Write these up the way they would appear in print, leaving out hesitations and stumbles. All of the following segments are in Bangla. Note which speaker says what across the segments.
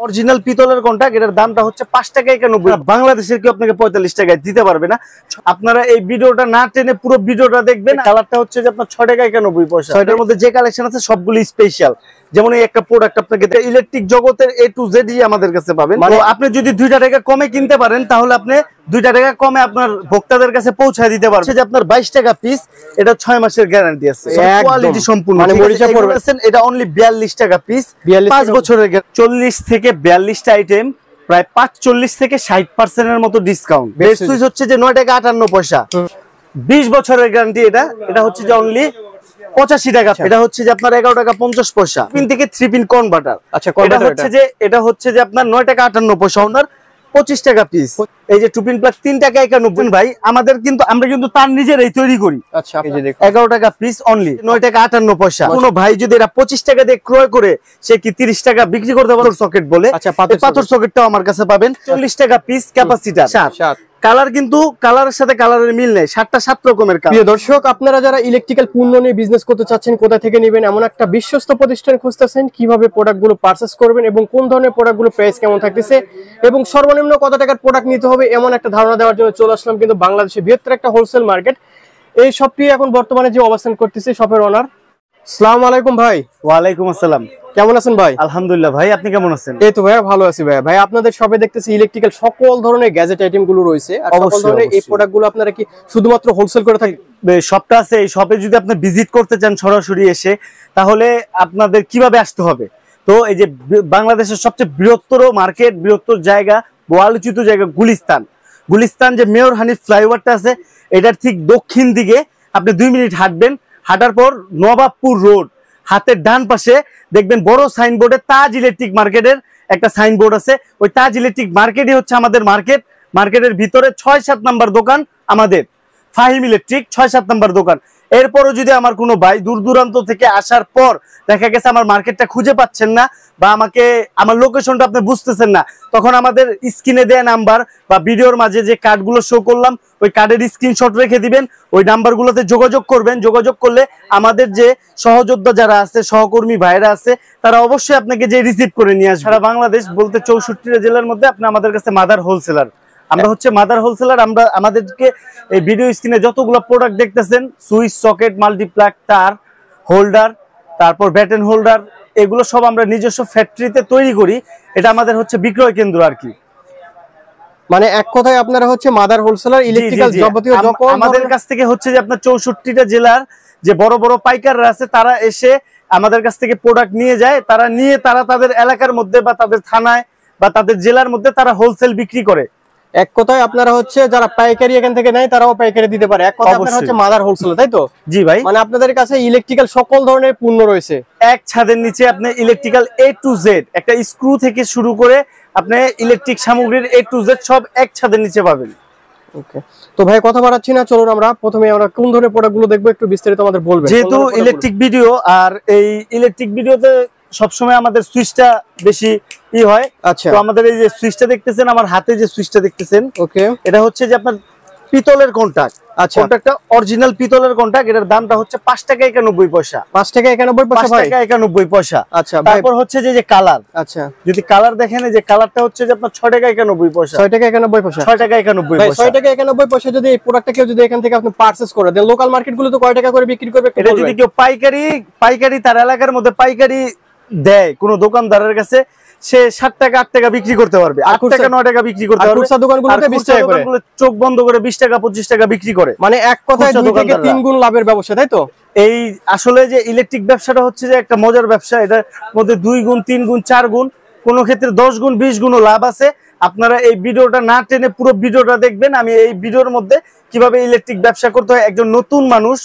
Speaker 1: অরিজিনাল পিতলের কন্টাক্ট, এটার দামটা হচ্ছে 5 টাকা 91। বাংলাদেশের কেউ আপনাকে 45 টাকায় দিতে পারবে না। আপনারা এই ভিডিওটা না টেনে পুরো ভিডিওটা দেখবেন। কালারটা হচ্ছে যে আপনার 6 টাকা 91 পয়সা। এটার মধ্যে যে কালেকশন আছে সবগুলো স্পেশাল। যেমন এই একটা প্রোডাক্ট আপনাকে ইলেকট্রিক জগতের A to Z আমাদের কাছে পাবেন। মানে আপনি যদি 2 টাকা কমে কিনতে পারেন তাহলে আপনি 2 টাকা কমে আপনার ভোক্তাদের কাছে পৌঁছায় দিতে পারবেন। যে আপনার 22 টাকা পিস, এটা 6 মাসের গ্যারান্টি আছে, কোয়ালিটি সম্পূর্ণ। মানে মরিচা পড়বেন, এটা অনলি 42 টাকা পিস, 5 বছরের। 40 থেকে 42টা আইটেম, প্রায় 45 থেকে 60% এর মতো ডিসকাউন্ট। বেস্ট সুইচ হচ্ছে যে 9 টাকা 58 পয়সা, 20 বছরের গ্যারান্টি। এটা হচ্ছে যে অনলি 85 টাকা। এটা হচ্ছে যে আপনার 11 টাকা 50 পয়সা। পিন থেকে 3 পিন কনভার্টার। আচ্ছা, এটা হচ্ছে যে আপনার 9 টাকা 58 পয়সা, ওনার 25 টাকা পিস। এই যে 2 পিন প্লাগ 3 টাকা 91। ভাই আমরা কিন্তু তার নিজেরাই তৈরি করি। আচ্ছা, এই যে দেখুন 11 টাকা পিস, অনলি 9 টাকা 58 পয়সা। কোনো ভাই যদি এটা 25 টাকা দিয়ে ক্রয় করে সে কি 30 টাকা বিক্রি করতে পারবে। সকেট বলে, আচ্ছা পাথর সকেটটাও আমার কাছে পাবেন। 40 টাকা পিস ক্যাপাসিটার। কালার কিন্তু কালারের সাথে কালারের মিল নেই, 7টা 7 রকমের কালার। প্রিয় দর্শক, আপনারা যারা ইলেকট্রিক্যাল পণ্য নিয়ে বিজনেস করতে চাচ্ছেন, কোথা থেকে নেবেন এমন একটা বিশ্বস্ত প্রতিষ্ঠান খুঁজতেছেন, কিভাবে প্রোডাক্টগুলো পারচেজ করবেন এবং কোন ধরনের প্রোডাক্টগুলো প্রাইস কেমন থাকতেছে এবং সর্বনিম্ন কত টাকার প্রোডাক্ট নিতে হবে এমন একটা ধারণা দেওয়ার জন্য চলে আসলাম কিন্তু বাংলাদেশের বৃহত্তর একটা হোলসেল মার্কেট। এই শপটি এখন বর্তমানে যে অবস্থান করতেছে, শপের ওনার। আসসালামু আলাইকুম ভাই। ওয়ালাইকুম আসসালাম। কেমন আছেন ভাই? আলহামদুলিল্লাহ ভাই, আপনি কেমন আছেন? এই তো ভাইয়া ভালো আছি ভাইয়া। ভাই আপনাদের শপে দেখতেছি ইলেকট্রিক্যাল সকল ধরনের গ্যাজেট আইটেম গুলো রয়েছে, আর সকল ধরনের এই প্রোডাক্ট গুলো আপনারা কি শুধুমাত্র হোলসেল করে থাকেন? শপটা আছে, এই শপে যদি আপনি ভিজিট করতে চান সরাসরি এসে, তাহলে আপনাদের কিভাবে আসতে হবে? তো এই যে বাংলাদেশের সবচেয়ে বৃহত্তর মার্কেট, বৃহত্তর জায়গা, আলোচিত জায়গা গুলিস্তান যে মেয়র হানিফ ফ্লাইওভারটা আছে, এটার ঠিক দক্ষিণ দিকে আপনি 2 মিনিট হাঁটবেন। হাঁটার পর নবাবপুর রোড, হাতের ডান পাশে দেখবেন বড় সাইনবোর্ডে তাজ ইলেকট্রিক মার্কেটের একটা সাইনবোর্ড আছে। ওই তাজ ইলেকট্রিক মার্কেটই হচ্ছে আমাদের মার্কেটের ভিতরে 6-7 নাম্বার দোকান আমাদের, ফাহিম ইলেকট্রিক 6-7 নাম্বার দোকান। এরপরও যদি আমার কোনো ভাই দূর দূরান্ত থেকে আসার পর দেখা গেছে আমার মার্কেটটা খুঁজে পাচ্ছেন না বা আমার লোকেশনটা আপনি বুঝতেছেন না, তখন আমাদের স্ক্রিনে দেয়া নাম্বার বা ভিডিওর মাঝে যে কার্ডগুলো শো করলাম ওই কার্ডের স্ক্রিনশট রেখে দিবেন, ওই নাম্বারগুলোতে যোগাযোগ করবেন। যোগাযোগ করলে আমাদের যে সহযোদ্ধা যারা আছে, সহকর্মী ভাইরা আছে, তারা অবশ্যই আপনাকে যে রিসিভ করে নিয়ে আসবে। সারা বাংলাদেশ বলতে 64টা জেলার মধ্যে আপনি আমাদের কাছে মাদার হোলসেলার। আমরা হচ্ছে মাদার হোলসেলার। আমাদেরকে এই ভিডিও স্ক্রিনে যতগুলো প্রোডাক্ট দেখতেছেন, সুইচ, সকেট, মাল্টিপ্লাগ, তার, হোল্ডার, তারপর ব্যাটেন হোল্ডার, এগুলো সব আমরা নিজস্ব ফ্যাক্টরিতে তৈরি করি। এটা আমাদের হচ্ছে বিক্রয় কেন্দ্র আর কি।
Speaker 2: মানে এক কথায় আপনারা হচ্ছে মাদার হোলসেলার, ইলেকট্রিক্যাল যাবতীয়
Speaker 1: আমাদের কাছ থেকে হচ্ছে যে আপনার 64টা জেলার যে বড় বড় পাইকাররা আছে, তারা এসে আমাদের কাছ থেকে প্রোডাক্ট নিয়ে যায়। তারা তাদের এলাকার মধ্যে বা তাদের থানায় বা তাদের জেলার মধ্যে তারা হোলসেল বিক্রি করে।
Speaker 2: এক কথায় আপনারা হচ্ছে যারা পাইকারি এখান থেকে নেয় তারাও পাইকারি দিতে পারে। এক কথায় আপনারা হচ্ছে মাদার হোলসেলার, তাই তো?
Speaker 1: জি ভাই।
Speaker 2: মানে আপনাদের কাছে ইলেকট্রিক্যাল সকল ধরনের পণ্য রয়েছে
Speaker 1: এক ছাদের নিচে। আপনি ইলেকট্রিক্যাল A to Z, একটা স্ক্রু থেকে শুরু করে আপনি ইলেকট্রিক সামগ্রীর A to Z সব এক ছাদের নিচে পাবেন।
Speaker 2: ওকে, তো ভাই কথা বাড়াচ্ছি না, চলুন আমরা প্রথমে কোন ধরনের প্রোডাক্টগুলো দেখবো একটু বিস্তারিত আমাদের বলবেন।
Speaker 1: যেহেতু ইলেকট্রিক ভিডিও, আর এই ইলেকট্রিক ভিডিওতে সবসময় আমাদের সুইচটা বেশি হয়। আচ্ছা, তো আমাদের এই যে সুইচটা দেখতেছেন, আমার হাতে যে সুইচটা দেখতেছেন, ওকে, এটা হচ্ছে যে আপনার পিতলের কন্টাক্ট। আচ্ছা, কন্টাক্টটা অরিজিনাল পিতলের কন্টাক্ট। এটার দামটা হচ্ছে 5 টাকা 91 পয়সা।
Speaker 2: 5 টাকা 91 পয়সা ভাই?
Speaker 1: 5 টাকা 91 পয়সা।
Speaker 2: আচ্ছা,
Speaker 1: তারপর হচ্ছে যে কালার।
Speaker 2: আচ্ছা,
Speaker 1: যদি কালার দেখেন, এই যে কালারটা হচ্ছে যে আপনার 6 টাকা 91 পয়সা।
Speaker 2: 6 টাকা 91 পয়সা।
Speaker 1: 6 টাকা 91 পয়সা।
Speaker 2: 6 টাকা 91 পয়সা যদি এই প্রোডাক্টটা কেউ যদি এখান থেকে আপনি পারচেজ করে দেন, লোকাল মার্কেটগুলো তো কয় টাকা করে বিক্রি করবে?
Speaker 1: এটা যদি কেউ পাইকারি তার এলাকার মধ্যে পাইকারি দেয় কোন দোকানদারের কাছে, সে 7 টাকা 8 টাকা বিক্রি করতে পারবে, 8 টাকা 9 টাকা বিক্রি করতে পারবে।
Speaker 2: খুচরা দোকানগুলোতে 20 টাকা করে,
Speaker 1: চোখ বন্ধ করে 20 টাকা 25 টাকা বিক্রি করে।
Speaker 2: মানে এক কথায় 2 থেকে 3 গুণ লাভের ব্যবসা, তাই তো?
Speaker 1: এই আসলে যে ইলেকট্রিক ব্যবসাটা হচ্ছে যে একটা মজার ব্যবসা। এটার মধ্যে 2 গুণ 3 গুণ 4 গুণ, কোন ক্ষেত্রে 10 গুণ 20 গুণও লাভ আছে। আপনারা এই ভিডিওটা না টেনে পুরো ভিডিওটা দেখবেন। আমি এই ভিডিওর মধ্যে কিভাবে ইলেকট্রিক ব্যবসা করতে হয়, একজন নতুন মানুষ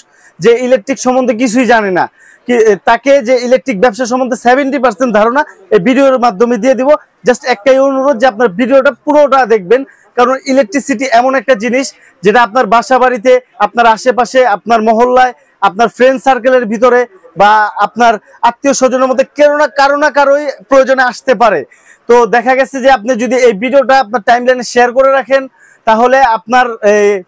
Speaker 1: যে ইলেকট্রিক সম্বন্ধে কিছুই জানে না, তাকে যে ইলেকট্রিক ব্যবসা সম্বন্ধে 70% ধারণা এই ভিডিওর মাধ্যমে দিয়ে দিব। জাস্ট একটাই অনুরোধ যে আপনার ভিডিওটা পুরোটা দেখবেন, কারণ ইলেকট্রিসিটি এমন একটা জিনিস যেটা আপনার বাসা বাড়িতে, আপনার আশেপাশে, আপনার মহল্লায়, আপনার ফ্রেন্ড সার্কেলের ভিতরে বা আপনার আত্মীয় স্বজনের মধ্যে কারো না কারোই প্রয়োজনে আসতে পারে। তো দেখা গেছে যে আপনি যদি এই ভিডিওটা আপনার টাইমলাইনে শেয়ার করে রাখেন, তাহলে আপনার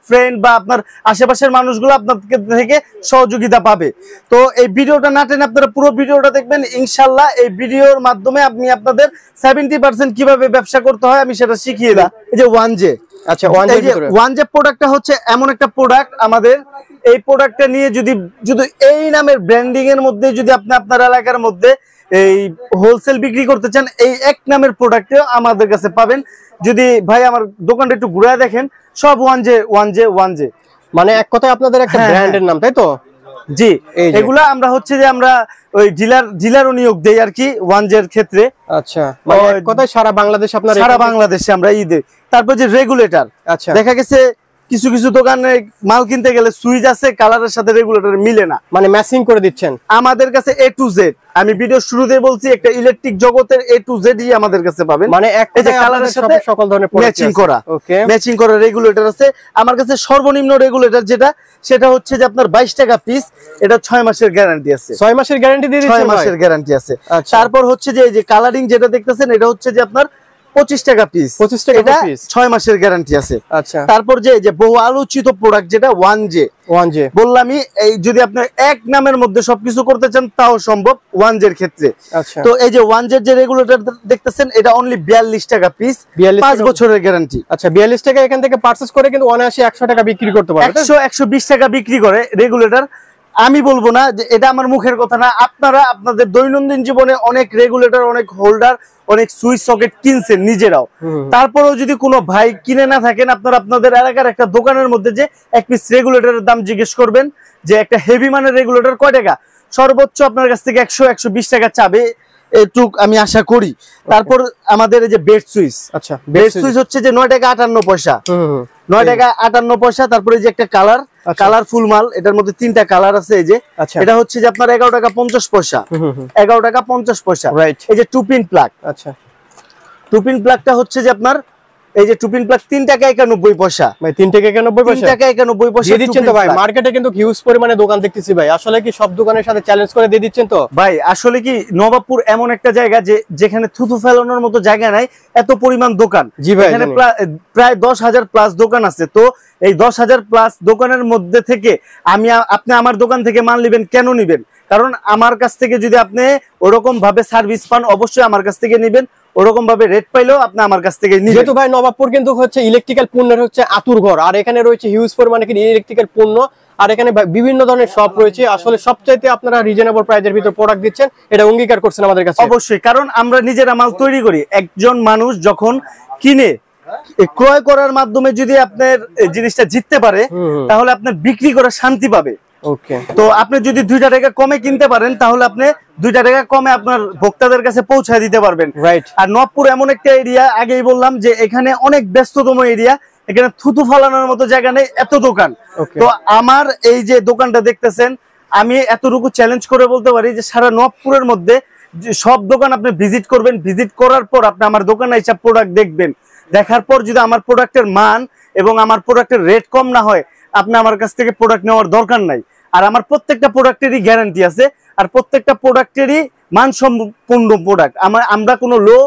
Speaker 1: ফ্রেন্ড বা আপনার আশেপাশের মানুষগুলো আপনার থেকে সহযোগিতা পাবে। তো এই ভিডিওটা না টেনে আপনারা পুরো ভিডিওটা দেখবেন, ইনশাল্লাহ এই ভিডিওর মাধ্যমে আপনি আপনাদের 70% কিভাবে ব্যবসা করতে হয় আমি সেটা শিখিয়ে দিই। এই যে 1J,
Speaker 2: আচ্ছা
Speaker 1: 1J প্রোডাক্টটা হচ্ছে এমন একটা প্রোডাক্ট, আমাদের এই প্রোডাক্টটা নিয়ে যদি এই নামের ব্র্যান্ডিং এর মধ্যে যদি আপনি আপনার এলাকার মধ্যে এই হোলসেল বিক্রি করতে চান, এই এক নামের প্রোডাক্টও আমাদের কাছে পাবেন। যদি ভাই আমার দোকানটা একটু ঘুরে দেখেন, সব 1J
Speaker 2: মানে এক কথায় আপনাদের একটা ব্র্যান্ডের নাম, তাই তো?
Speaker 1: জি, এগুলা আমরা হচ্ছে যে আমরা ওই ডিলারও নিয়োগ দেই আর কি 1J এর ক্ষেত্রে।
Speaker 2: আচ্ছা, মানে এক কথায় সারা বাংলাদেশ আপনারা?
Speaker 1: সারা বাংলাদেশে আমরা দেই। তারপর যে রেগুলেটর,
Speaker 2: আচ্ছা,
Speaker 1: দেখা গেছে কিছু কিছু দোকানে মাল কিনতে গেলে সুইচ আছে, কালারের সাথে রেগুলেটর মিলে না,
Speaker 2: মানে ম্যাচিং করে দিচ্ছেন। আমাদের
Speaker 1: কাছে A to Z, আমি ভিডিও শুরুতে বলছি একটা ইলেকট্রিক জগতের A to Z ই আমাদের কাছে পাবেন।
Speaker 2: মানে এই যে কালারের সাথে সকল ধরনের
Speaker 1: ম্যাচিং করা, ওকে, ম্যাচিং করা রেগুলেটর আছে আমার কাছে। সর্বনিম্ন রেগুলেটর যেটা, সেটা হচ্ছে যে আপনার 22 টাকা পিস, এটা 6 মাসের গ্যারান্টি আছে।
Speaker 2: 6 মাসের গ্যারান্টি দিয়ে দিচ্ছেন?
Speaker 1: 6 মাসের গ্যারান্টি আছে। তারপর হচ্ছে যে এই যে কালারিং যেটা দেখতেছেন, এটা হচ্ছে যে আপনার 25 টাকা পিস,
Speaker 2: 25 টাকা পিস,
Speaker 1: 6 মাসের গ্যারান্টি আছে।
Speaker 2: আচ্ছা,
Speaker 1: তারপর যে বহু আলোচিত প্রোডাক্ট যেটা 1J বললামই, এই যদি আপনি এক নামের মধ্যে সবকিছু করতে চান তাও সম্ভব 1J এর ক্ষেত্রে।
Speaker 2: আচ্ছা,
Speaker 1: তো এই যে 1J যে রেগুলেটর দেখতেছেন, এটা অনলি 42 টাকা পিস, 5 বছরের গ্যারান্টি।
Speaker 2: আচ্ছা, 42 টাকা এখান থেকে পারচেজ করে কিন্তু অনায়াসে 100 টাকা বিক্রি করতে পারবে।
Speaker 1: 120 টাকা বিক্রি করে রেগুলেটর। আমি বলবো না যে এটা আমার মুখের কথা না, আপনারা আপনাদের দৈনন্দিন জীবনে অনেক রেগুলেটর, অনেক হোল্ডার, অনেক সুইচ সকেট কিনছেন নিজেরাও। তারপরেও যদি কোনো ভাই কিনে না থাকেন, আপনারা আপনাদের এলাকার একটা দোকানের মধ্যে যে এক পিস রেগুলেটরের দাম জিজ্ঞেস করবেন যে একটা হেভি মানের রেগুলেটর কয় টাকা, সর্বোচ্চ আপনার কাছ থেকে 100-120 টাকা চাবে, এটুক আমি আশা করি। তারপর আমাদের এই যে বেড সুইচ, আচ্ছা বেড সুইচ হচ্ছে যে 9 টাকা 58 পয়সা, 9 টাকা 58 পয়সা। তারপরে যে একটা কালারফুল মাল, এটার মধ্যে 3টা কালার আছে। এই যে এটা হচ্ছে যে আপনার 11 টাকা 50 পয়সা, 11 টাকা 50 পয়সা। এই যে 2 পিন প্লাগ, আচ্ছা 2 পিন প্লাগটা হচ্ছে যে আপনার এই যে 2 পিন প্লাগ 3 টাকা 91 পয়সা।
Speaker 2: ভাই 3 টাকা 91 পয়সা,
Speaker 1: 3 টাকা 91 পয়সা
Speaker 2: দিয়ে দিচ্ছেন তো ভাই? মার্কেটে কিন্তু হিউজ পরিমাণে দোকান দেখতেছি ভাই, আসলে কি সব দোকানের সাথে চ্যালেঞ্জ করে দিয়ে দিচ্ছেন তো?
Speaker 1: ভাই আসলে কি নবাবপুর এমন একটা জায়গা যেখানে থুতু ফেলানোর মতো জায়গা নাই, এত পরিমাণ দোকান। এখানে প্রায় 10,000 প্লাস দোকান আছে। তো এই 10,000 প্লাস দোকানের মধ্যে থেকে আপনি আমার দোকান থেকে মাল নেবেন, কেন নেবেন? কারণ আমার কাছ থেকে যদি আপনি ওরকম ভাবে সার্ভিস পান, অবশ্যই আমার কাছ থেকে নেবেন। ওরকম ভাবে রেট পাইলেও আপনি আমার কাছ থেকে নিবেন।
Speaker 2: যেহেতু ভাই নবাবপুর কিন্তু হচ্ছে ইলেকট্রিক্যাল পণ্যের হচ্ছে আতুর ঘর, আর এখানে রয়েছে হিউজ পরিমাণে কিন্তু ইলেকট্রিক্যাল পণ্য, আর এখানে বিভিন্ন ধরনের শপ রয়েছে। আসলে সবচাইতে আপনারা রিজনেবল প্রাইসের ভিতর প্রোডাক্ট দিচ্ছেন, এটা অঙ্গীকার করছেন আমাদের কাছে।
Speaker 1: অবশ্যই, কারণ আমরা নিজেরা মাল তৈরি করি। একজন মানুষ যখন কিনে ক্রয় করার মাধ্যমে যদি আপনার জিনিসটা জিততে পারে, তাহলে আপনার বিক্রি করার শান্তি পাবে।
Speaker 2: ওকে,
Speaker 1: তো আপনি যদি 2 টাকা কমে কিনতে পারেন, তাহলে আপনি 2 টাকা কমে আপনার ভোক্তাদের কাছে পৌঁছায় দিতে পারবেন।
Speaker 2: রাইট।
Speaker 1: আর নবপুর এমন একটা এরিয়া, আগেই বললাম যে এখানে অনেক ব্যস্ততম এরিয়া, এখানে থুতু ফালানোর মতো জায়গা নেই, এত দোকান। তো আমার এই যে দোকানটা দেখতেছেন, আমি এতটুকু চ্যালেঞ্জ করে বলতে পারি যে সারা নবপুরের মধ্যে সব দোকান আপনি ভিজিট করবেন, ভিজিট করার পর আপনি আমার দোকানে এসে প্রোডাক্ট দেখবেন, দেখার পর যদি আমার প্রোডাক্টের মান এবং আমার প্রোডাক্টের রেট কম না হয়, আপনি আমার কাছ থেকে প্রোডাক্ট নেওয়ার দরকার নাই। আর আমার প্রত্যেকটা প্রোডাক্টেরই গ্যারান্টি আছে, আর প্রত্যেকটা প্রোডাক্টেরই মানসম্পন্ন প্রোডাক্ট। আমরা কোনো লো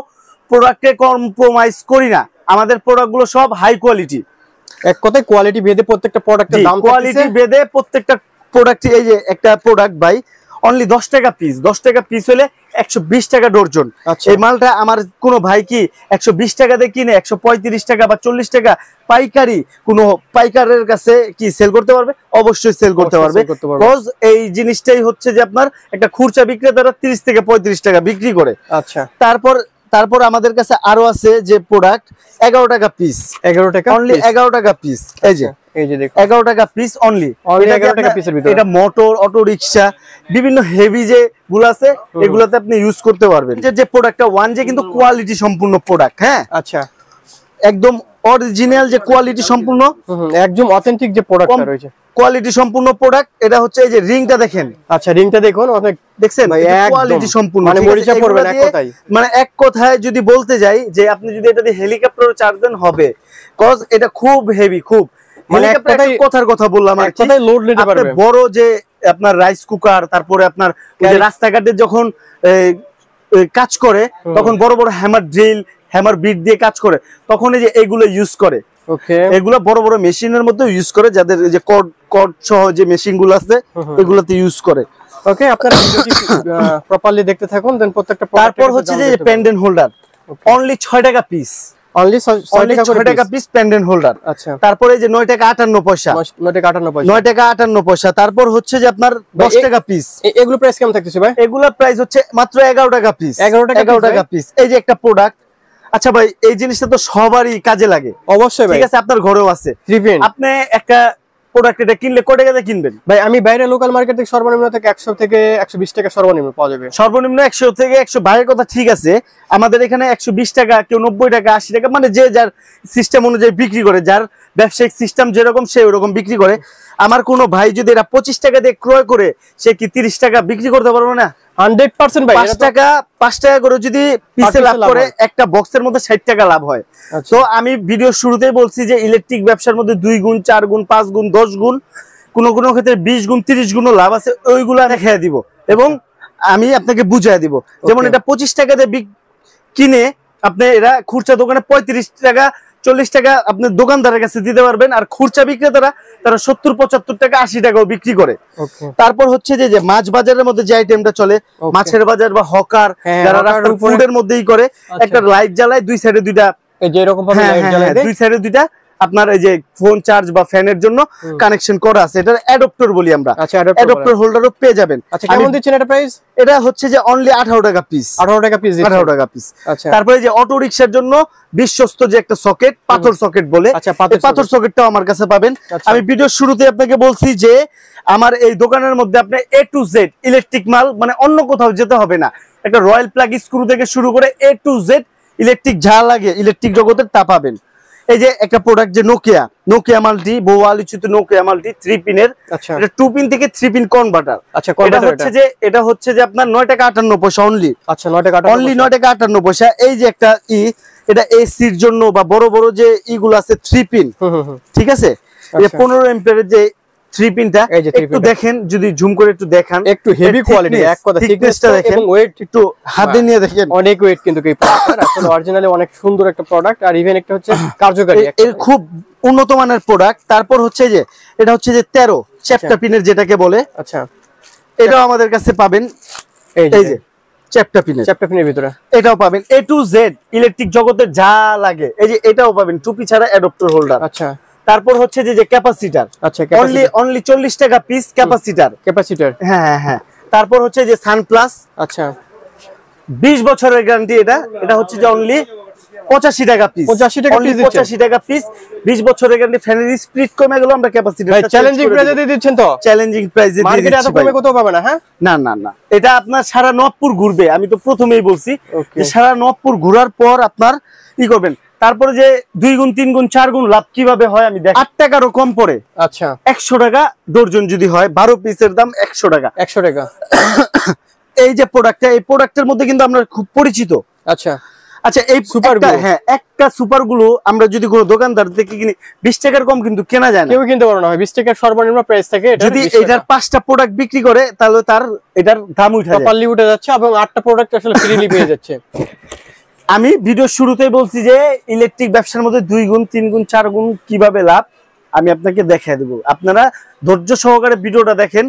Speaker 1: প্রোডাক্টে কম্প্রোমাইজ করি না, আমাদের প্রোডাক্টগুলো সব হাই কোয়ালিটি।
Speaker 2: এক কথায় কোয়ালিটি ভেদে প্রত্যেকটা প্রোডাক্টের দাম,
Speaker 1: কোয়ালিটি ভেদে প্রত্যেকটা প্রোডাক্ট। এই যে একটা প্রোডাক্ট ভাই অনলি 10 টাকা পিস, 10 টাকা পিস হলে 120 টাকা ডর্জন। এই মালটা আমার কোনো ভাই কি 120 টাকা দিয়ে কিনে 135 টাকা বা 40 টাকা পাইকারি কোনো পাইকারের কাছে কি সেল করতে পারবে? অবশ্যই সেল করতে পারবে। কজ এই জিনিসটাই হচ্ছে যে আপনার একটা খুচরা বিক্রেতারা 30 থেকে 35 টাকা বিক্রি করে।
Speaker 2: আচ্ছা,
Speaker 1: তারপর আমাদের কাছে আরো আছে যে প্রোডাক্ট 11 টাকা পিস,
Speaker 2: 11 টাকা
Speaker 1: অনলি 11 টাকা পিস। এই যে 11 টাকা পিস অনলি, 11 টাকা পিসের ভিতরে এটা মোটর, অটো রিকশা, বিভিন্ন হেভি যে গুলো আছে এগুলাতে আপনি ইউজ করতে পারবেন। যে প্রোডাক্টটা 1J কিন্তু কোয়ালিটি সম্পূর্ণ প্রোডাক্ট। হ্যাঁ,
Speaker 2: আচ্ছা,
Speaker 1: একদম অরিজিনাল যে কোয়ালিটি সম্পূর্ণ,
Speaker 2: একদম অথেন্টিক যে প্রোডাক্টটা রয়েছে,
Speaker 1: কোয়ালিটি সম্পূর্ণ প্রোডাক্ট। এটা হচ্ছে এই যে রিংটা দেখেন।
Speaker 2: আচ্ছা, রিংটা দেখুন, অনেক
Speaker 1: দেখছেন, কোয়ালিটি সম্পূর্ণ,
Speaker 2: মানে মরিচা পড়বে না এক কথায়।
Speaker 1: মানে এক কথায় যদি বলতে যাই যে আপনি যদি এটা দিয়ে হেলিকপ্টারও চার্জ দেন হবে, কজ এটা খুব হেভি, খুব হেলিকপ্টার কথার কথা বললাম আর কি।
Speaker 2: লোড নিতে পারবে।
Speaker 1: বড় যে আপনার রাইস কুকার, তারপরে আপনার রাস্তাঘাটে যখন কাজ করে তখন বড় বড় হ্যামার ড্রিল, হ্যামার বিট দিয়ে কাজ করে, তখন এই যে এগুলো ইউজ করে।
Speaker 2: ওকে,
Speaker 1: এগুলো বড় বড় মেশিনের মধ্যে ইউজ করে, যাদের যে কর্ড সহ যে মেশিন গুলো আছে এগুলোতে ইউজ করে।
Speaker 2: ওকে, আপনারা ভিডিওটি প্রপারলি দেখতে থাকুন, দেন প্রত্যেকটা।
Speaker 1: তারপর হচ্ছে যে পেন্ডেন্ট হোল্ডার অনলি 6 টাকা পিস,
Speaker 2: অনলি 6 টাকা
Speaker 1: পিস পেন্ডেন্ট হোল্ডার।
Speaker 2: আচ্ছা,
Speaker 1: তারপরে যে 9 টাকা 58 পয়সা,
Speaker 2: 9 টাকা 58 পয়সা,
Speaker 1: 9 টাকা 58 পয়সা। তারপর হচ্ছে যে আপনার 10 টাকা পিস।
Speaker 2: এগুলো প্রাইস কেমন থাকতেছে ভাই?
Speaker 1: এগুলা প্রাইস হচ্ছে মাত্র 11 টাকা পিস, 11 টাকা পিস। এই যে একটা প্রোডাক্ট, আচ্ছা ভাই এই জিনিসটা তো সবারই কাজে লাগে
Speaker 2: অবশ্যই ভাই,
Speaker 1: ঠিক আছে, আপনার ঘরেও আছে। আপনি একটা প্রোডাক্ট এটা কিনলে কত টাকা দিয়ে কিনবেন
Speaker 2: ভাই? আমি বাইরে লোকাল মার্কেট থেকে সর্বনিম্ন থেকে 100 থেকে 120 টাকা সর্বনিম্ন পাওয়া যাবে।
Speaker 1: সর্বনিম্ন 100 থেকে 100 কথা ঠিক আছে, আমাদের এখানে 120 টাকা, কেউ 90 টাকা 80 টাকা, মানে যে যার সিস্টেম অনুযায়ী বিক্রি করে, যার ব্যবসায়িক সিস্টেম যেরকম সে ওরকম বিক্রি করে। আমার কোনো ভাই যদি এরা 25 টাকা দিয়ে ক্রয় করে, সে কি 30 টাকা বিক্রি করতে পারবে না?
Speaker 2: 100% ভাই।
Speaker 1: 5 টাকা করে যদি পিসে লাভ করে, একটা বক্সের মধ্যে 60 টাকা লাভ হয়। তো আমি ভিডিও শুরুতেই বলছি যে ইলেকট্রিক ব্যবসার মধ্যে 2 গুণ 4 গুণ 5 গুণ 10 গুণ, কোনো ক্ষেত্রে 20 গুণ 30 গুণও লাভ আছে, ওইগুলা দেখাই দিব এবং আমি আপনাকে বুঝাই দিব। যেমন এটা 25 টাকা দিয়ে কিনে আপনি এরা খুচরা দোকানে 35 টাকা 40 টাকা আপনি দোকানদারের কাছে দিতে পারবেন, আর খুচরা বিক্রেতারা তারা 70-75 টাকা 80 টাকাও বিক্রি করে। তারপর হচ্ছে যে মাছ বাজারের মধ্যে যে আইটেমটা চলে, মাছের বাজার বা হকার যারা রাস্তার ফুডের মধ্যেই করে, একটা লাইট জ্বালায়, দুই সাইডে দুইটা,
Speaker 2: এই যে এরকম ভাবে লাইট জ্বালায় দেয়,
Speaker 1: দুই সাইডে দুইটা আপনার এই যে ফোন চার্জ বা ফ্যানের জন্য কানেকশন করা আছে। এটা অ্যাডাপ্টার বলি আমরা।
Speaker 2: আচ্ছা,
Speaker 1: অ্যাডাপ্টার হোল্ডারও পেয়ে যাবেন।
Speaker 2: আচ্ছা, কেমন দিচ্ছেন এটা প্রাইস?
Speaker 1: এটা হচ্ছে যে অনলি 18 টাকা পিস,
Speaker 2: 18 টাকা পিস,
Speaker 1: 18 টাকা পিস।
Speaker 2: আচ্ছা,
Speaker 1: তারপরে যে অটো রিকশার জন্য বিশ্বস্ত যে একটা সকেট, পাথর সকেট বলে,
Speaker 2: আচ্ছা,
Speaker 1: পাথর সকেটটাও আমার কাছে পাবেন। আমি ভিডিওর শুরুতে আপনাকে বলছি যে আমার এই দোকানের মধ্যে আপনি A to Z ইলেকট্রিক মাল, মানে অন্য কোথাও যেতে হবে না। একটা রয়্যাল প্লাগ স্ক্রু থেকে শুরু করে A to Z ইলেকট্রিক যা লাগে ইলেকট্রিক জগতের তা পাবেন। এই যে একটা প্রোডাক্ট যে নোকিয়া মাল্টি, বহু আলোচিত নোকিয়া মাল্টি 3 পিনের, এটা 2 পিন থেকে 3 পিন কনভার্টার।
Speaker 2: আচ্ছা,
Speaker 1: এটা হচ্ছে যে আপনার 9 টাকা 58 পয়সা অনলি।
Speaker 2: আচ্ছা, 9 টাকা
Speaker 1: অনলি 9 টাকা 58 পয়সা। এই যে একটা এটা এসির জন্য বা বড় বড় যে ইগুলো আছে 3 পিন, ঠিক আছে, এই 15 এম্পিয়ারের যে 3 পিনটা একটু দেখেন, যদি জুম করে একটু দেখান,
Speaker 2: একটু হেভি কোয়ালিটি, এক কথা থিকনেসটা দেখেন এবং ওয়েট একটু
Speaker 1: হাতে নিয়ে দেখেন,
Speaker 2: অনেক ওয়েট কিন্তু এই প্রোডাক্ট আসলে অরিজিনালি অনেক সুন্দর একটা প্রোডাক্ট, আর ইভেন একটা হচ্ছে কার্যকরী,
Speaker 1: এর খুব উন্নত মানের প্রোডাক্ট। তারপর হচ্ছে যে এটা হচ্ছে যে 13 চ্যাপ্টা পিনের যেটাকে বলে।
Speaker 2: আচ্ছা,
Speaker 1: এটাও আমাদের কাছে পাবেন। এই যে চ্যাপ্টা পিনের ভিতরে এটাও পাবেন। A to Z ইলেকট্রিক জগতে যা লাগে, এই যে এটাও পাবেন, টুপি ছাড়া অ্যাডাপ্টার হোল্ডার।
Speaker 2: আচ্ছা,
Speaker 1: তারপর হচ্ছে যে ক্যাপাসিটর,
Speaker 2: আচ্ছা,
Speaker 1: অনলি 40 টাকা পিস ক্যাপাসিটর। হ্যাঁ। তারপর হচ্ছে যে সানপ্লাস,
Speaker 2: আচ্ছা,
Speaker 1: 20 বছরের গ্যারান্টি। এটা হচ্ছে যে অনলি 85 টাকা পিস, 85 টাকা পিস, 20 বছরের গ্যারান্টি। ফ্যানের স্পিড কমে গেল, আমরা ক্যাপাসিটি
Speaker 2: চ্যালেঞ্জিং প্রাইসে দিয়ে দিচ্ছেন তো?
Speaker 1: চ্যালেঞ্জিং প্রাইসে দিয়ে দিচ্ছি,
Speaker 2: মার্কেটে এত কমে কোথাও পাবে না। হ্যাঁ,
Speaker 1: না, এটা আপনার সারা নবপুর ঘুরবে। আমি তো প্রথমেই বলছি যে সারা নবপুর ঘোরার পর আপনার কি করবেন, তারপরে যে 2 গুণ 3 গুণ 4 গুণ লাভ কিভাবে হয় আমি দেখি। 8 টাকারও কম পড়ে।
Speaker 2: আচ্ছা,
Speaker 1: 100 টাকা ডর্জন যদি হয়, 12 পিসের দাম 100 টাকা।
Speaker 2: 100 টাকা।
Speaker 1: এই যে প্রোডাক্টটা, এই প্রোডাক্টের মধ্যে কিন্তু আমরা খুব পরিচিত।
Speaker 2: আচ্ছা,
Speaker 1: এই সুপারগুলো, হ্যাঁ, একটা সুপারগুলো আমরা যদি কোনো দোকানদার থেকে কিনি 20 টাকার কম কিন্তু কেনা যায় না,
Speaker 2: কেউ কিনতে পারে না। 20 টাকার সর্বনিম্ন প্রাইস থাকে।
Speaker 1: যদি এটার 5টা প্রোডাক্ট বিক্রি করে তাহলে এটার দাম
Speaker 2: উঠে যাচ্ছে এবং 8টা প্রোডাক্ট আসলে ফ্রিলি পেয়ে যাচ্ছে।
Speaker 1: আমি ভিডিও শুরুতেই বলছি যে ইলেকট্রিক ব্যবসার মধ্যে 2 গুণ 3 গুণ 4 গুণ কিভাবে লাভ আমি আপনাকে দেখিয়ে দেব। আপনারা ধৈর্য সহকারে ভিডিওটা দেখেন।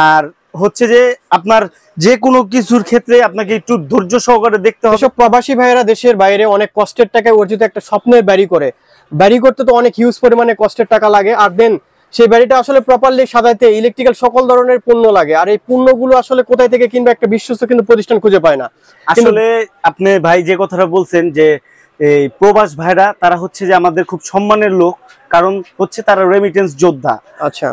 Speaker 1: আর হচ্ছে যে আপনার যে কোনো কিছুর ক্ষেত্রে আপনাকে একটু ধৈর্য সহকারে দেখতে হবে।
Speaker 2: সব প্রবাসী ভাইয়েরা দেশের বাইরে অনেক কষ্টের টাকায় অর্জিত একটা স্বপ্নের বাড়ি করতে তো অনেক হিউজ পরিমাণে কষ্টের টাকা লাগে, আর দেন সেই বাড়িটা আসলে প্রপারলি সাজাইতে ইলেকট্রিক্যাল সকল ধরনের পণ্য লাগে, আর এই পণ্যগুলো আসলে কোথায় থেকে কিনবে একটা বিশ্বস্ত কিন্তু প্রতিষ্ঠান খুঁজে পায় না।
Speaker 1: আসলে আপনি ভাই যে কথাটা বলছেন যে এই প্রবাস ভাইরা তারা হচ্ছে যে আমাদের খুব সম্মানের লোক, কারণ হচ্ছে তারা রেমিটেন্স যোদ্ধা।
Speaker 2: আচ্ছা,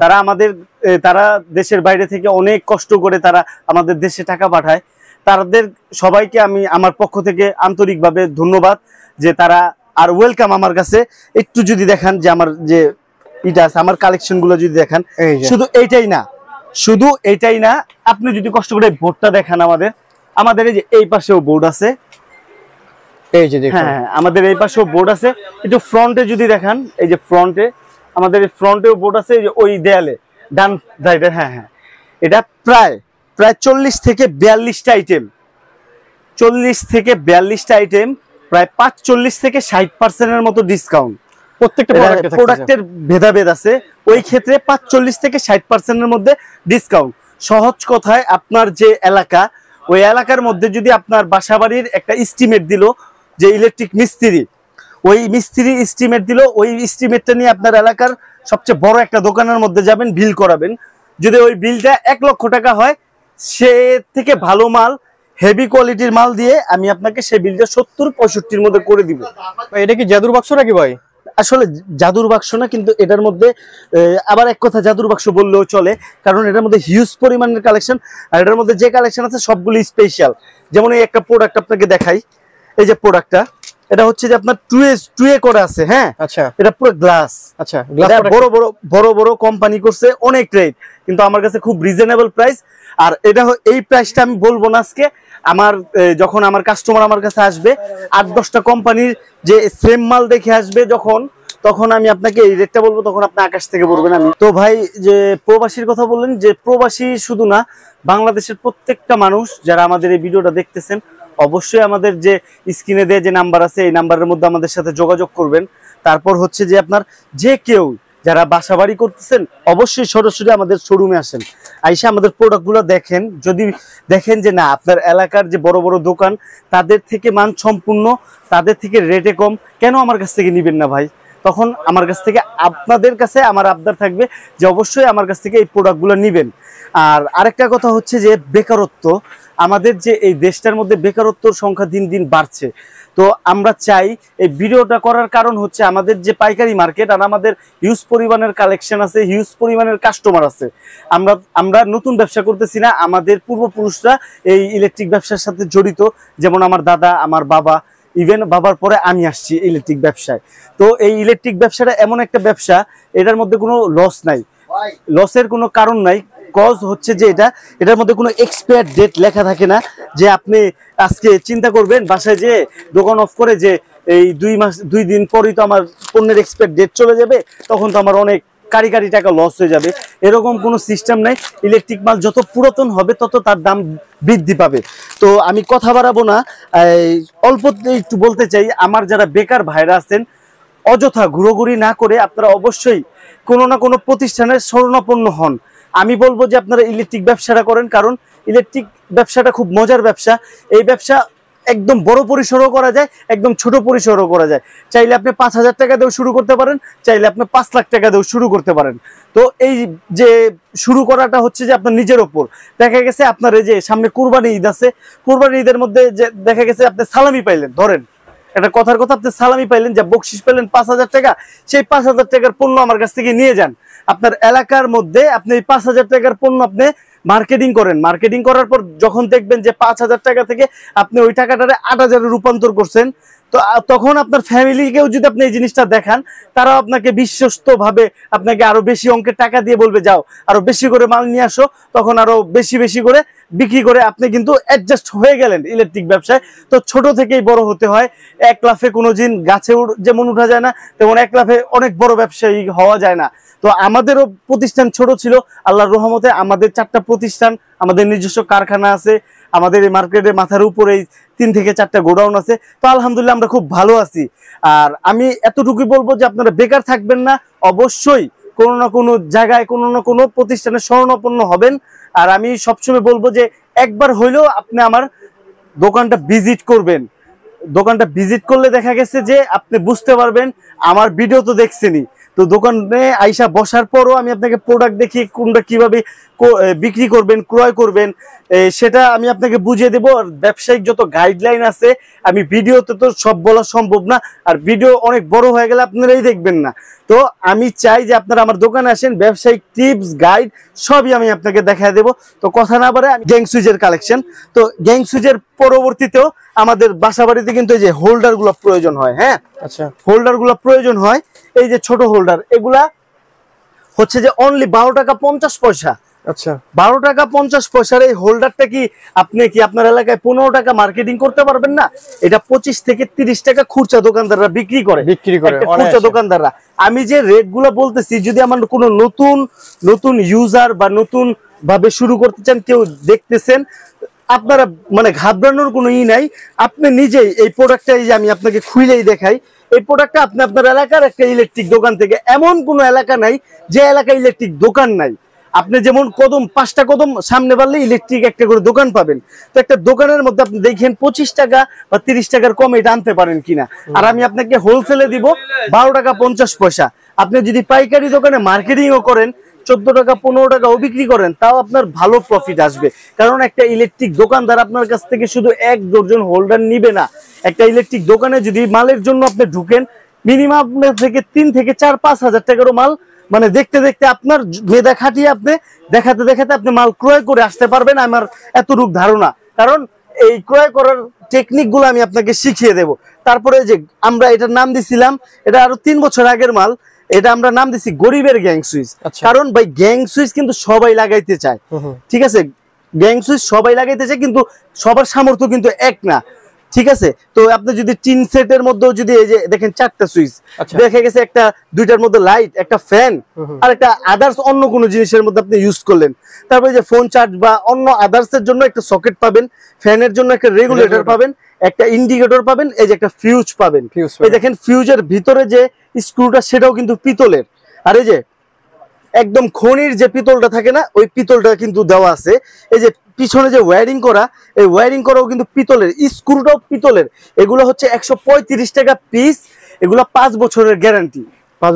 Speaker 1: তারা দেশের বাইরে থেকে অনেক কষ্ট করে তারা আমাদের দেশে টাকা পাঠায়। তাদের সবাইকে আমি আমার পক্ষ থেকে আন্তরিকভাবে ধন্যবাদ যে তারা আর ওয়েলকাম আমার কাছে। একটু যদি দেখান যে আমার যে এটা আছে, আমার কালেকশন গুলো যদি দেখান, শুধু এইটাই না, আপনি যদি কষ্ট করে বোর্ডটা দেখান, আমাদের এই যে এই পাশেও বোর্ড আছে,
Speaker 2: এই যে দেখুন,
Speaker 1: হ্যাঁ আমাদের এই পাশেও বোর্ড আছে। একটু ফ্রন্টে যদি দেখান, এই যে ফ্রন্টে আমাদের ফ্রন্টেও বোর্ড আছে, এই যে ওই দেয়ালে ডান সাইডে। হ্যাঁ, এটা প্রায় 40 থেকে 42টা আইটেম, 40 থেকে 42টা আইটেম, প্রায় 45 থেকে 60% মতো ডিসকাউন্ট।
Speaker 2: প্রত্যেকটা
Speaker 1: প্রোডাক্টের ভেদাভেদ আছে। ওই ক্ষেত্রে 45 থেকে 60% এর মধ্যে ডিসকাউন্ট। সহজ কথায় আপনার যে এলাকা, ওই এলাকার মধ্যে যদি আপনার বাসাবাড়ির একটা এস্টিমেট দিল যে ইলেকট্রিক মিস্ত্রি, ওই মিস্ত্রি এস্টিমেট দিল, ওই এস্টিমেটটা নিয়ে আপনার এলাকার সবচেয়ে বড় একটা দোকানের মধ্যে যাবেন, বিল করাবেন। যদি ওই বিলটা 1 লক্ষ টাকা হয়, সে থেকে ভালো মাল, হেভি কোয়ালিটির মাল দিয়ে আমি আপনাকে সেই বিলটা 70-65 মধ্যে করে দিব।
Speaker 2: এটা কি জাদুর বাক্স নাকি ভাই?
Speaker 1: আসলে জাদুর বাক্স না, কিন্তু এটার মধ্যে আবার এক কথা জাদুর বাক্স বললেও চলে, কারণ এটার মধ্যে হিউজ পরিমাণের কালেকশন। আর এটার মধ্যে যে কালেকশন আছে সবগুলো স্পেশাল। যেমন এই একটা প্রোডাক্ট আপনাকে দেখাই, এই যে প্রোডাক্টটা, এটা হচ্ছে যে আপনার টুয়ে করে আছে। হ্যাঁ,
Speaker 2: আচ্ছা,
Speaker 1: এটা পুরো গ্লাস।
Speaker 2: আচ্ছা,
Speaker 1: বড় বড় কোম্পানি করছে, অনেক রেট, কিন্তু আমার কাছে খুব রিজনেবল প্রাইস। আর এটা এই প্রাইসটা আমি বলবো না আজকে। আমার যখন আমার কাস্টমার আমার কাছে আসবে, 8-10টা কোম্পানির যে সেম মাল দেখে আসবে তখন আমি আপনাকে এই রেটটা বলবো, তখন আপনি আকাশ থেকে পড়বেন। আমি তো ভাই, যে প্রবাসীর কথা বললেন, যে প্রবাসী শুধু না, বাংলাদেশের প্রত্যেকটা মানুষ যারা আমাদের এই ভিডিওটা দেখতেছেন, অবশ্যই আমাদের যে স্ক্রিনে দেওয়া যে নাম্বার আছে, এই নাম্বারের মধ্যে আমাদের সাথে যোগাযোগ করবেন। তারপর হচ্ছে যে আপনার যে কেউ যারা বাসা বাড়ি করতেছেন, অবশ্যই সরাসরি আমাদের শোরুমে আসেন, আইসা আমাদের প্রোডাক্টগুলো দেখেন। যদি দেখেন যে না, আপনার এলাকার যে বড় বড় দোকান, তাদের থেকে মান সম্পূর্ণ, তাদের থেকে রেটে কম, কেন আমার কাছ থেকে নিবেন না ভাই? তখন আমার কাছ থেকে, আপনাদের কাছে আমার আবদার থাকবে যে অবশ্যই আমার কাছ থেকে এই প্রোডাক্টগুলো নিবেন। আর আরেকটা কথা হচ্ছে যে বেকারত্ব, আমাদের যে এই দেশটার মধ্যে বেকারত্বর সংখ্যা দিন দিন বাড়ছে। তো আমরা চাই, এই ভিডিওটা করার কারণ হচ্ছে আমাদের যে পাইকারি মার্কেট, আর আমাদের হিউজ পরিমাণের কালেকশন আছে, হিউজ পরিমাণের কাস্টমার আছে। আমরা নতুন ব্যবসা করতেছি না, আমাদের পূর্বপুরুষরা এই ইলেকট্রিক ব্যবসার সাথে জড়িত। যেমন আমার দাদা, আমার বাবা, ইভেন বাবার পরে আমি আসছি ইলেকট্রিক ব্যবসায়। তো এই ইলেকট্রিক ব্যবসাটা এমন একটা ব্যবসা, এটার মধ্যে কোনো লস নাই, লসের কোনো কারণ নাই। কজ হচ্ছে যে এটার মধ্যে কোনো এক্সপায়ার ডেট লেখা থাকে না, যে আপনি আজকে চিন্তা করবেন বাসায় যে দোকান অফ করে যে এই 2 দিন পরেই তো আমার পণ্যের এক্সপায়ার ডেট চলে যাবে, তখন তো আমার অনেক কারি টাকা লস হয়ে যাবে। এরকম কোনো সিস্টেম নাই। ইলেকট্রিক মাল যত পুরাতন হবে, তত তার দাম বৃদ্ধি পাবে। তো আমি কথা বাড়াবো না, অল্প একটু বলতে চাই, আমার যারা বেকার ভাইরা আছেন, অযথা ঘুরোঘুরি না করে আপনারা অবশ্যই কোনো না কোনো প্রতিষ্ঠানের শরণাপন্ন হন। আমি বলবো যে আপনারা ইলেকট্রিক ব্যবসাটা করেন, কারণ ইলেকট্রিক ব্যবসাটা খুব মজার ব্যবসা। এই ব্যবসা একদম বড় পরিসরও করা যায়, একদম ছোট পরিসরও করা যায়। চাইলে আপনি 5,000 টাকা দিয়েও শুরু করতে পারেন, চাইলে আপনি 5 লাখ টাকা দিয়েও শুরু করতে পারেন। তো এই যে শুরু করাটা হচ্ছে যে আপনার নিজের ওপর। দেখা গেছে আপনার এই যে সামনে কুরবানি ঈদ আছে, কুরবানি ঈদের মধ্যে যে দেখা গেছে আপনি সালামি পাইলেন, ধরেন একটা কথার কথা, আপনি সালামি পাইলেন, যে বকশিস পেলেন 5,000 টাকা, সেই 5,000 টাকার পণ্য আমার কাছ থেকে নিয়ে যান। আপনার এলাকার মধ্যে আপনি এই 5,000 টাকার পণ্য আপনি মার্কেটিং করেন। মার্কেটিং করার পর যখন দেখবেন যে 5,000 টাকা থেকে আপনি ওই টাকাটারে 8,000-এ রূপান্তর করছেন, তো তখন আপনার ফ্যামিলিকেও যদি আপনি এই জিনিসটা দেখান, তারাও আপনাকে বিশ্বস্ত ভাবে আপনাকে আরো বেশি অঙ্কের টাকা দিয়ে বলবে, যাও আরো বেশি করে মাল নিয়ে আসো, তখন আরো বেশি করে বিক্রি করে আপনি কিন্তু অ্যাডজাস্ট হয়ে গেলেন ইলেকট্রিক ব্যবসায়। তো ছোট থেকেই বড় হতে হয়। 1 লাফে কোনো দিন গাছে যেমন উঠা যায় না, তেমন 1 লাফে অনেক বড় ব্যবসায়ী হওয়া যায় না। তো আমাদেরও প্রতিষ্ঠান ছোট ছিল, আল্লাহর রহমতে আমাদের 4টা প্রতিষ্ঠান, আমাদের নিজস্ব কারখানা আছে, আমাদের এই মার্কেটের মাথার উপরে 3 থেকে 4টা গোডাউন আছে। তো আলহামদুলিল্লাহ আমরা খুব ভালো আছি। আর আমি এতটুকুই বলবো যে আপনারা বেকার থাকবেন না, অবশ্যই কোনো না কোনো জায়গায়, কোনো না কোনো প্রতিষ্ঠানে শরণাপন্ন হবেন। আর আমি সবসময় বলবো যে একবার হইলেও আপনি আমার দোকানটা ভিজিট করবেন। দোকানটা ভিজিট করলে দেখা গেছে যে আপনি বুঝতে পারবেন, আমার ভিডিও তো দেখছেনই, তো দোকানে আইসা বসার পরও আমি আপনাকে প্রোডাক্ট দেখি কোনটা কিভাবে বিক্রি করবেন, ক্রয় করবেন, সেটা আমি আপনাকে বুঝিয়ে দেবো। আর ব্যবসায়িক যত গাইডলাইন আছে, আমি ভিডিওতে তো সব বলা সম্ভব না, আর ভিডিও অনেক বড় হয়ে গেলে আপনারাই দেখবেন না। তো আমি চাই যে আপনারা আমার দোকানে আসেন, ব্যবসায়িক টিপস গাইড সবই আমি আপনাকে দেখায় দেবো। তো কথা না বাড়ে, আমি গ্যাং সুইচের কালেকশন, তো গ্যাং সুইচের পরবর্তীতেও আমাদের বাসা বাড়িতে কিন্তু এই যে হোল্ডার গুলো প্রয়োজন হয়। হ্যাঁ, আচ্ছা, হোল্ডার গুলো প্রয়োজন হয়। এই যে ছোট হোল্ডার, এগুলা হচ্ছে যে অনলি 12 টাকা 50 পয়সা। আচ্ছা, 12 টাকা 50 পয়সার এই হোল্ডারটা কি আপনি কি আপনার এলাকায় 15 টাকা মার্কেটিং করতে পারবেন না? এটা 25 থেকে 30 টাকা খুচরা দোকানদাররা বিক্রি করে খুচরা দোকানদাররা। আমি যে রেট গুলো বলতেছি, যদি আমার কোনো নতুন ইউজার বা নতুন ভাবে শুরু করতে চান, কেউ দেখতেছেন, আপনারা মানে ঘাবড়ানোর কোনো নাই। আপনি নিজেই এই প্রোডাক্টটা, এই যে আমি আপনাকে খুইলেই দেখাই, এই প্রোডাক্টটা আপনি আপনার এলাকার একটা ইলেকট্রিক দোকান থেকে, এমন কোনো এলাকা নাই যে এলাকায় ইলেকট্রিক দোকান নাই। আপনি যেমন কদম 5টা কদম সামনে বাড়লে ইলেকট্রিক একটা করে দোকান পাবেন। তো একটা দোকানের মধ্যে আপনি দেখেন 25 টাকা বা 30 টাকার কমে এটা আনতে পারেন কিনা। আর আমি আপনাকে হোলসেলে দিব 12 টাকা 50 পয়সা। আপনি যদি পাইকারি দোকানে মার্কেটিংও করেন 14 টাকা 15 টাকাও বিক্রি করেন, তাও আপনার ভালো প্রফিট আসবে। কারণ একটা ইলেকট্রিক দোকানদার আপনার কাছ থেকে শুধু 1 ডজন হোল্ডার নিবে না। একটা ইলেকট্রিক দোকানে যদি মালের জন্য আপনি ঢুকেন, মিনিমাম আপনার থেকে 3 থেকে 4-5 হাজার টাকারও মাল, মানে দেখতে দেখতে আপনার মেধা খাটিয়ে আপনি দেখাতে দেখাতে আপনি মাল ক্রয় করে আসতে পারবেন, আমার এতটুক ধারণা। কারণ এই ক্রয় করার টেকনিক গুলো আমি আপনাকে শিখিয়ে দেব। তারপরে যে আমরা এটার নাম দিছিলাম, এটা আরো 3 বছর আগের মাল, এটা আমরা নাম দিছি গরিবের গ্যাং সুইচ। কারণ ভাই গ্যাং সুইচ কিন্তু সবাই লাগাইতে চায়, ঠিক আছে? গ্যাং সুইচ সবাই লাগাইতে চায়, কিন্তু সবার সামর্থ্য কিন্তু এক না, ঠিক আছে? তো আপনি যদি 3 সেটের মধ্যে যদি এই যে দেখেন 4টা সুইচ দেখা গেছে, একটা 2টার মধ্যে লাইট, একটা ফ্যান আর একটা আদার্স অন্য কোনো জিনিসের মধ্যে আপনি ইউজ করলেন। তারপরে যে ফোন চার্জ বা অন্য আদার্স এর জন্য একটা সকেট পাবেন, ফ্যানের জন্য একটা রেগুলেটর পাবেন, একটা ইন্ডিকেটর পাবেন, এই যে একটা ফিউজ পাবেন। এই দেখেন ফিউজের ভিতরে যে স্ক্রুটা সেটাও কিন্তু পিতলের। আর এই যে একদম খনির যে পিতলটা থাকে না, ওই পিতলটা কিন্তু দেওয়া আছে। এই যে পিছনে যে ওয়্যারিং করা, এই ওয়্যারিং করাও কিন্তু পিতলের, স্ক্রুটাও পিতলের। এগুলো হচ্ছে 135 টাকা পিস। এগুলো 5 বছরের গ্যারান্টি। 5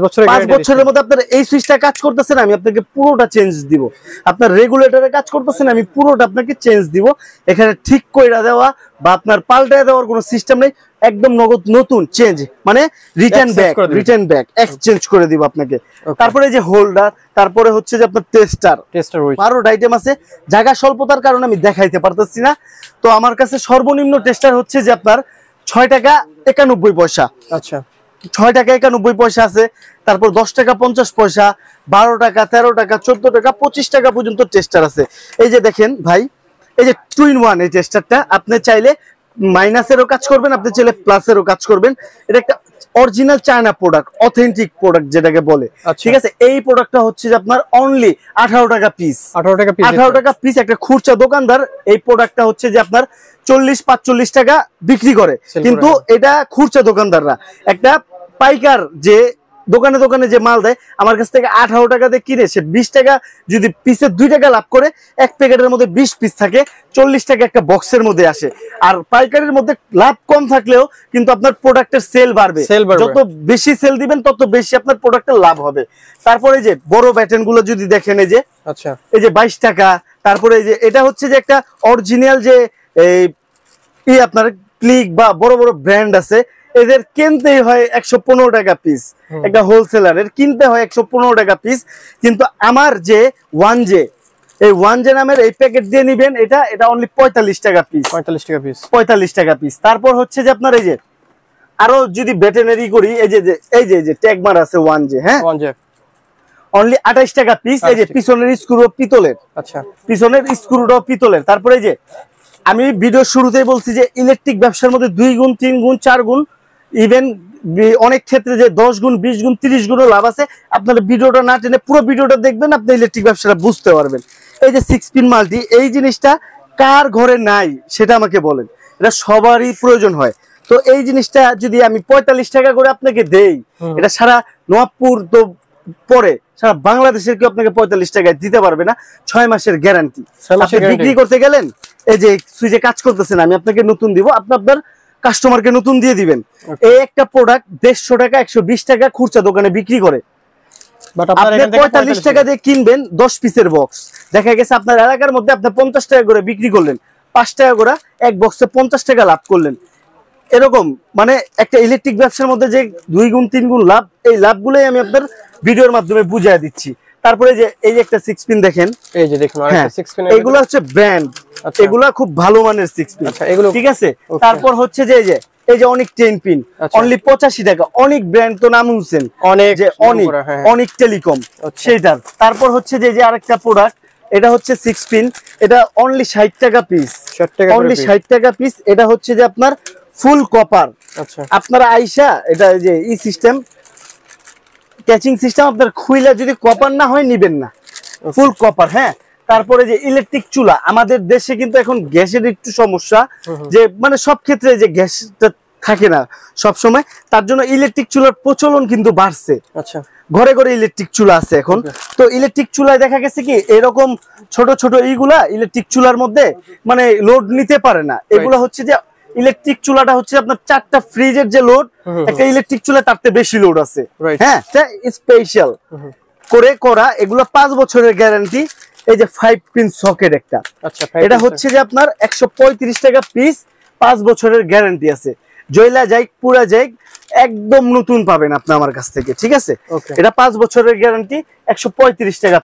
Speaker 1: বছরের মধ্যে আপনার এই সুইচটা কাজ করতেছেন, আমি আপনাকে পুরোটা চেঞ্জ দিব। আপনার রেগুলেটরে কাজ করতেছেন, আমি পুরোটা আপনাকে চেঞ্জ দিব। এখানে ঠিক কইরা দেওয়া বা আপনার পাল্টায় দেওয়ার কোনো সিস্টেম নেই, একদম নগদ নতুন চেঞ্জ, মানে রিটার্ন ব্যাক এক্সচেঞ্জ করে দিব আপনাকে। তারপরে যে হোল্ডার, তারপরে হচ্ছে যে আপনার টেস্টার 12টা আইটেম আছে। জায়গা স্বল্পতার কারণে আমি দেখাইতে পারতেছি না। তো আমার কাছে সর্বনিম্ন টেস্টার হচ্ছে যে আপনার 6 টাকা 91 পয়সা। আচ্ছা, 6 টাকা 91 পয়সা আছে। তারপর 10 টাকা 50 পয়সা, 12 টাকা, 13 টাকা, 14 টাকা, 25 টাকা পর্যন্ত টেস্টার আছে। এই যে দেখেন ভাই, এই যে 2-in-1 এই টেস্টারটা, আপনি চাইলে মাইনাসেরও কাজ করবেন, আপনি চাইলে প্লাসেরও কাজ করবেন। এটা একটা original China product, authentic product যেটাকে বলে, ঠিক আছে? এই প্রোডাক্টটা হচ্ছে যে আপনার অনলি 18 টাকা পিস। 18 টাকা পিস। একটা খুচরা দোকানদার এই প্রোডাক্টটা হচ্ছে যে আপনার 40-45 টাকা বিক্রি করে, কিন্তু এটা খুচরা দোকানদাররা। একটা পাইকার যে দোকানে দোকানে যে মাল দেয় আমার কাছ থেকে 18 টাকা দিয়ে কিনে, সে 20 টাকা যদি পিসে 2 টাকা লাভ করে, এক প্যাকেটের মধ্যে 20 পিস থাকে, 40 টাকা একটা বক্সের মধ্যে আসে। আর পাইকারির মধ্যে লাভ কম থাকলেও কিন্তু আপনার প্রোডাক্টের সেল বাড়বে। যত বেশি সেল দিবেন তত বেশি আপনার প্রোডাক্টের লাভ হবে। তারপরে যে বড় ব্যাটেন গুলো যদি দেখেন, এই যে আচ্ছা, এই যে 22 টাকা। তারপরে এই যে এটা হচ্ছে যে একটা অরিজিনাল যে এই আপনার ক্লিক বা বড় বড় ব্র্যান্ড আছে, এদের কিনতেই হয় 115 টাকা পিস। একটা হোলসেলারের কিনতে হয় 115 টাকা পিস। কিন্তু আমার যে 1J, এই 1J নামের এই প্যাকেট দিয়ে নিবেন, এটা অনলি 45 টাকা পিস। 45 টাকা পিস। তারপর হচ্ছে যে আপনার এই যে আরো যদি ব্যাটারি করি, এই যে ট্যাগমার আছে 1J, হ্যাঁ, 1J অনলি 28 টাকা পিস। এই যে পিছনের স্ক্রু পিতলের। আচ্ছা, পিছনের স্ক্রুটাও পিতলের। তারপরে এই যে আমি ভিডিও শুরুতেই বলছি যে ইলেকট্রিক ব্যবসার মধ্যে 2 গুণ 3 গুণ 4 গুণ, ইভেন অনেক ক্ষেত্রে যে 10 গুণ 20 গুণ 30 গুণও লাভ আছে। আপনারা ভিডিওটা না টেনে পুরো ভিডিওটা দেখবেন, আপনি ইলেকট্রিক ব্যবসাটা বুঝতে পারবেন। এই যে 6 পিন মাল্টি, এই জিনিসটা কার ঘরে নাই সেটা আমাকে বলেন, এটা সবারই প্রয়োজন হয়। তো এই জিনিসটা যদি আমি 45 টাকা করে আপনাকে দেই, এটা সারা নবাবপুর তো পরে সারা বাংলাদেশের কেউ আপনাকে 45 টাকায় দিতে পারবে না। 6 মাসের গ্যারান্টি। বিক্রি করতে গেলেন, এই যে সুইচে কাজ করতেছেন, আমি আপনাকে নতুন দিব, আপনার কাস্টমারকে নতুন দিয়ে দিবেন। এই একটা প্রোডাক্ট 150 টাকা 120 টাকা খুচরা দোকানে বিক্রি করে, আপনি 45 টাকা দিয়ে কিনবেন 10 পিসের বক্স। দেখা গেছে আপনার এলাকার মধ্যে আপনি 50 টাকা করে বিক্রি করলেন, 5 টাকা করে এক বক্সে 50 টাকা লাভ করলেন। এরকম মানে একটা ইলেকট্রিক ব্যবসার মধ্যে যে 2 গুণ 3 গুণ লাভ, এই লাভগুলোই আমি আপনার ভিডিওর মাধ্যমে বুঝিয়ে দিচ্ছি। তারপরে যে এই যে একটা 6 পিন দেখেন, এই যে দেখুন আরেকটা 6 পিন, এগুলো হচ্ছে ব্র্যান্ড, এগুলা খুব ভালো মানের 6 পিন। আচ্ছা, এগুলো ঠিক আছে। তারপর হচ্ছে যে এই যে অনেক 10 পিন অনলি 85 টাকা। অনেক ব্র্যান্ড তো নাম শুনছেন, অনেক যে অনেক টেলিকম সেটার। তারপর হচ্ছে যে আরেকটা প্রোডাক্ট, এটা হচ্ছে 6 পিন, এটা অনলি 60 টাকা পিস, অনলি 60 টাকা পিস। এটা হচ্ছে যে আপনার ফুল কপার। আচ্ছা, আপনারা আইসা এটা যে ই সিস্টেম ক্যাচিং সিস্টেম, আপনার খুইলা যদি কপার না হয় নিবেন না, ফুল কপার। হ্যাঁ, তারপরে যে ইলেকট্রিক চুলা, আমাদের দেশে কিন্তু এখন গ্যাসের একটু সমস্যা, যে মানে সব ক্ষেত্রে যে গ্যাসটা থাকে না সব সময়, তার জন্য ইলেকট্রিক চুলার প্রচলন কিন্তু বাড়ছে।
Speaker 2: আচ্ছা,
Speaker 1: ঘরে ঘরে ইলেকট্রিক চুলা আছে এখন। তো ইলেকট্রিক চুলায় দেখা গেছে কি এরকম ছোট ছোট এইগুলা ইলেকট্রিক চুলার মধ্যে মানে লোড নিতে পারে না। এগুলো হচ্ছে যে ইলেকট্রিক চুলাটা হচ্ছে আপনার 4টা ফ্রিজের যে লোড, একটা ইলেকট্রিক চুলা তার থেকে বেশি লোড আছে। হ্যাঁ, স্পেশাল করে করা, এগুলো 5 বছরের গ্যারান্টি। এই যে 5 পিন সকেট একটা,
Speaker 2: আচ্ছা,
Speaker 1: এটা হচ্ছে যে আপনার 135 টাকা পিস, 5 বছরের গ্যারান্টি আছে। জয়লা যাই পুরা যাই একদম নতুন পাবেন আপনি আমার কাছ থেকে, ঠিক আছে? এটা 5 বছরের গ্যারান্টি, 135 টাকা